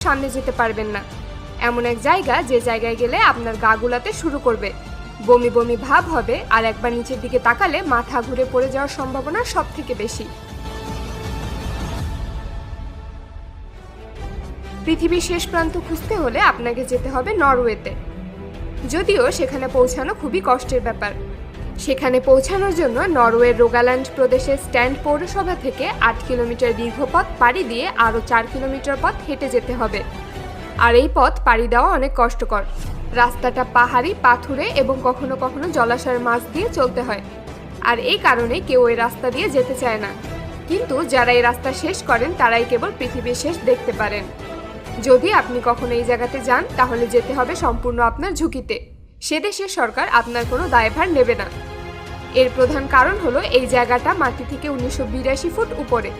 সামনে যেতে পারবেন না। এমন এক জায়গা যে জায়গায় গেলে আপনার গা গুলাতে শুরু করবে, বমি বমি ভাব হবে, আর একবার নিচের দিকে তাকালে মাথা ঘুরে পড়ে যাওয়ার সম্ভাবনা সব থেকে বেশি। পৃথিবীর শেষ প্রান্ত খুঁজতে হলে আপনাকে যেতে হবে নরওয়েতে। যদিও সেখানে পৌঁছানো খুবই কষ্টের ব্যাপার। সেখানে পৌঁছানোর জন্য নরওয়ের রোগাল্যান্ড প্রদেশের স্ট্যান্ড পৌরসভা থেকে 8 কিলোমিটার দীর্ঘ পথ পাড়ি দিয়ে আরও 4 কিলোমিটার পথ হেঁটে যেতে হবে। আর এই পথ পাড়ি দেওয়া অনেক কষ্টকর। রাস্তাটা পাহাড়ি, পাথুরে এবং কখনো কখনো জলাশয়ের মাছ দিয়ে চলতে হয়। আর এই কারণে কেউ এই রাস্তা দিয়ে যেতে চায় না। কিন্তু যারা এই রাস্তা শেষ করেন তারাই কেবল পৃথিবীর শেষ দেখতে পারেন। যদি আপনি কখনো এই জায়গাতে যান তাহলে যেতে হবে সম্পূর্ণ আপনার ঝুঁকিতে। সে দেশের সরকার আপনার কোনো দায়ভার নেবে না। এর প্রধান কারণ হলো এই জায়গাটা মাটি থেকে 1982 ফুট উপরে।